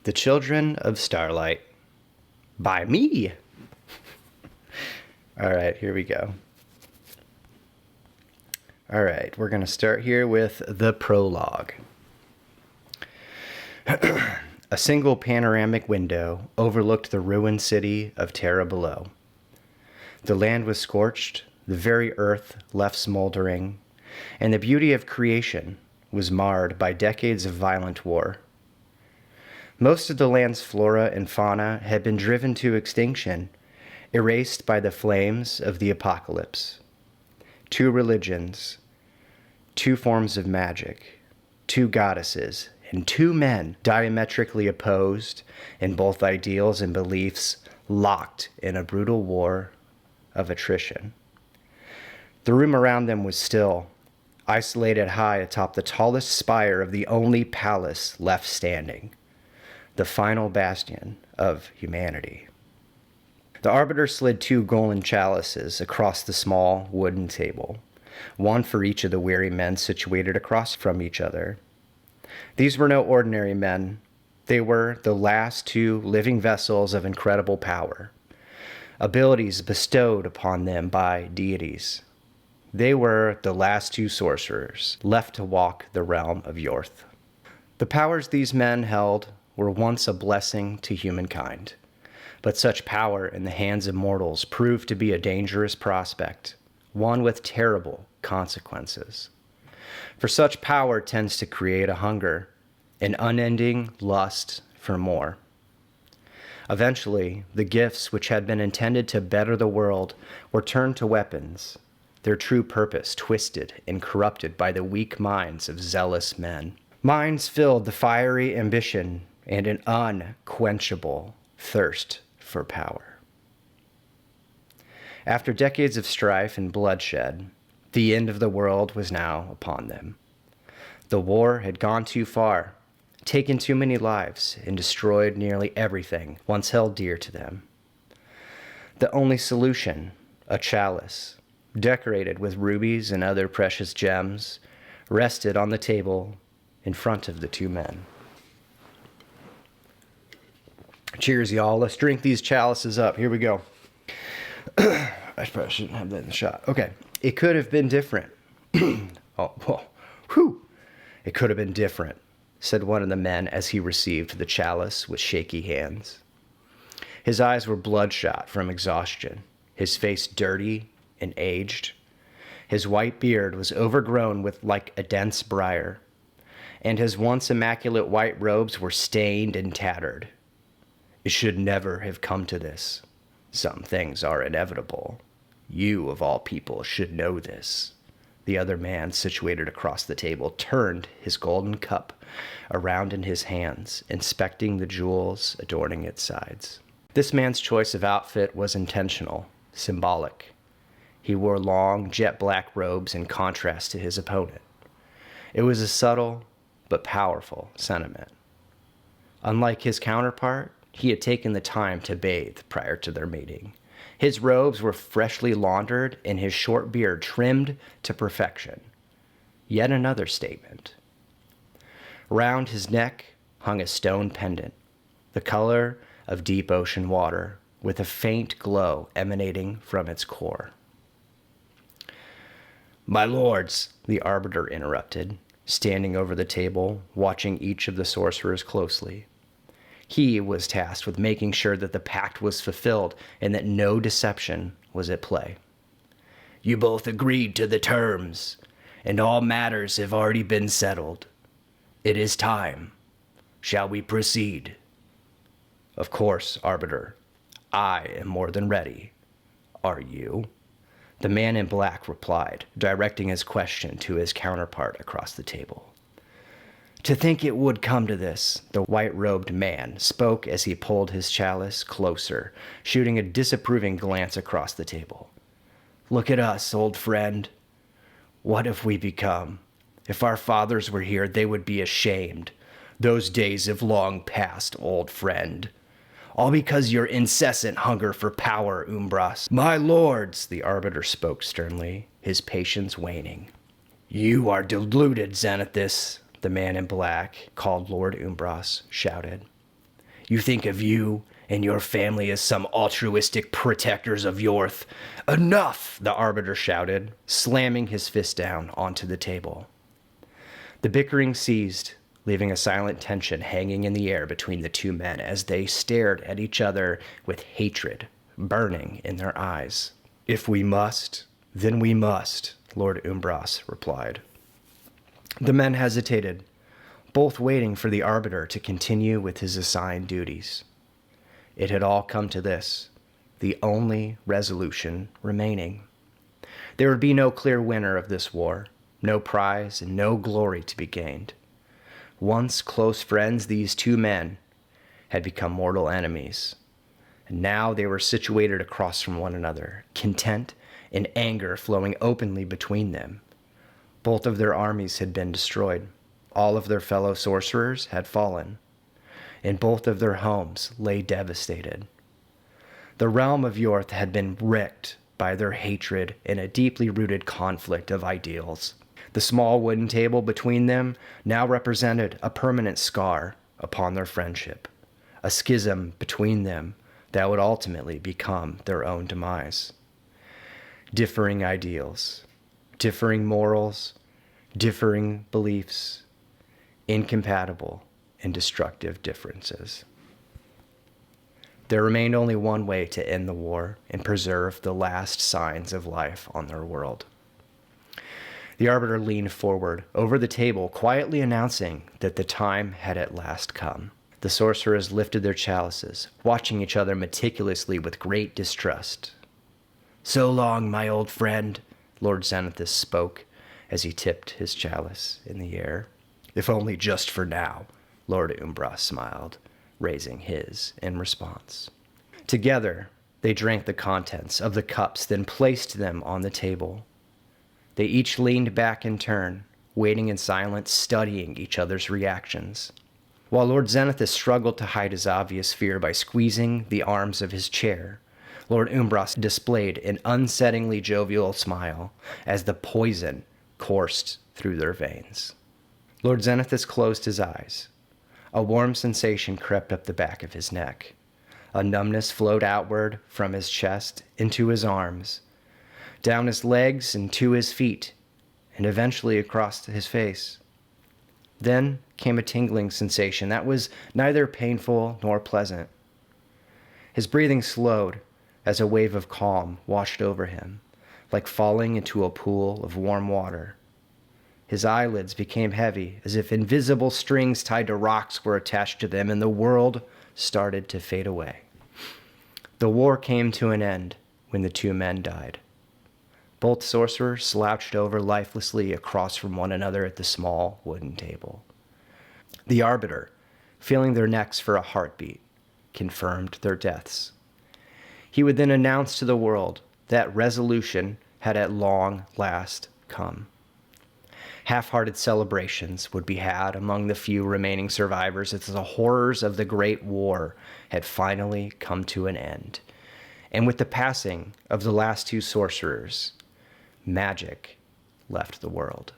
The Children of Starlight by me. All right, here we go. All right, we're going to start here with the prologue. A single panoramic window overlooked the ruined city of Terra below. The land was scorched, the very earth left smoldering, and the beauty of creation was marred by decades of violent war. Most of the land's flora and fauna had been driven to extinction, erased by the flames of the apocalypse. 2 religions, 2 forms of magic, 2 goddesses, and 2 men diametrically opposed in both ideals and beliefs, locked in a brutal war of attrition. The room around them was still, isolated high atop the tallest spire of the only palace left standing, the final bastion of humanity. The Arbiter slid 2 golden chalices across the small wooden table, one for each of the weary men situated across from each other. These were no ordinary men. They were the last 2 living vessels of incredible power, abilities bestowed upon them by deities. They were the last 2 sorcerers left to walk the realm of Yorth. The powers these men held were once a blessing to humankind, but such power in the hands of mortals proved to be a dangerous prospect, one with terrible consequences. For such power tends to create a hunger, an unending lust for more. Eventually, the gifts which had been intended to better the world were turned to weapons, their true purpose twisted and corrupted by the weak minds of zealous men. Minds filled with fiery ambition and an unquenchable thirst for power. After decades of strife and bloodshed, the end of the world was now upon them. The war had gone too far, taken too many lives, and destroyed nearly everything once held dear to them. The only solution, a chalice, decorated with rubies and other precious gems, rested on the table in front of the 2 men. Cheers, y'all. Let's drink these chalices up. Here we go. I probably shouldn't have that in the shot. Okay. It could have been different. Oh, whoa. Whew. It could have been different, said one of the men as he received the chalice with shaky hands. His eyes were bloodshot from exhaustion, his face dirty and aged. His white beard was overgrown with like a dense briar, and his once immaculate white robes were stained and tattered. It should never have come to this. Some things are inevitable. You, of all people, should know this. The other man, situated across the table, turned his golden cup around in his hands, inspecting the jewels adorning its sides. This man's choice of outfit was intentional, symbolic. He wore long, jet-black robes in contrast to his opponent. It was a subtle but powerful sentiment. Unlike his counterpart, he had taken the time to bathe prior to their meeting. His robes were freshly laundered and his short beard trimmed to perfection. Yet another statement. Round his neck hung a stone pendant, the color of deep ocean water, with a faint glow emanating from its core. "My lords," the Arbiter interrupted, standing over the table, watching each of the sorcerers closely. He was tasked with making sure that the pact was fulfilled and that no deception was at play. "You both agreed to the terms, and all matters have already been settled. It is time. Shall we proceed?" "Of course, Arbiter. I am more than ready. Are you?" The man in black replied, directing his question to his counterpart across the table. "To think it would come to this," the white-robed man spoke as he pulled his chalice closer, shooting a disapproving glance across the table. "Look at us, old friend. What have we become? If our fathers were here, they would be ashamed. Those days have long passed, old friend. All because your incessant hunger for power, Umbras." "My lords," the Arbiter spoke sternly, his patience waning. "You are deluded, Xanathus," the man in black, called Lord Umbras, shouted. You think of you and your family as some altruistic protectors of Yorth. Enough, the Arbiter shouted, slamming his fist down onto the table. The bickering ceased, leaving a silent tension hanging in the air between the two men as they stared at each other with hatred burning in their eyes. If we must, then we must, Lord Umbras replied. The men hesitated, both waiting for the Arbiter to continue with his assigned duties. It had all come to this, the only resolution remaining. There would be no clear winner of this war, no prize and no glory to be gained. Once close friends, these two men had become mortal enemies, and now they were situated across from one another, content and anger flowing openly between them. Both of their armies had been destroyed. All of their fellow sorcerers had fallen, and both of their homes lay devastated. The realm of Yorth had been wrecked by their hatred in a deeply rooted conflict of ideals. The small wooden table between them now represented a permanent scar upon their friendship, a schism between them that would ultimately become their own demise. Differing ideals, differing morals, differing beliefs, incompatible and destructive differences. There remained only one way to end the war and preserve the last signs of life on their world. The Arbiter leaned forward over the table, quietly announcing that the time had at last come. The sorcerers lifted their chalices, watching each other meticulously with great distrust. So long, my old friend, Lord Zenithus spoke as he tipped his chalice in the air. If only just for now, Lord Umbras smiled, raising his in response. Together, they drank the contents of the cups, then placed them on the table. They each leaned back in turn, waiting in silence, studying each other's reactions. While Lord Zenithus struggled to hide his obvious fear by squeezing the arms of his chair, Lord Umbras displayed an unsettlingly jovial smile as the poison coursed through their veins. Lord Zenithus closed his eyes. A warm sensation crept up the back of his neck. A numbness flowed outward from his chest into his arms, down his legs and to his feet, and eventually across his face. Then came a tingling sensation that was neither painful nor pleasant. His breathing slowed as a wave of calm washed over him, like falling into a pool of warm water. His eyelids became heavy, as if invisible strings tied to rocks were attached to them, and the world started to fade away. The war came to an end when the two men died. Both sorcerers slouched over lifelessly across from one another at the small wooden table. The Arbiter, feeling their necks for a heartbeat, confirmed their deaths. He would then announce to the world that resolution had at long last come. Half-hearted celebrations would be had among the few remaining survivors as the horrors of the Great War had finally come to an end. And with the passing of the last two sorcerers, magic left the world.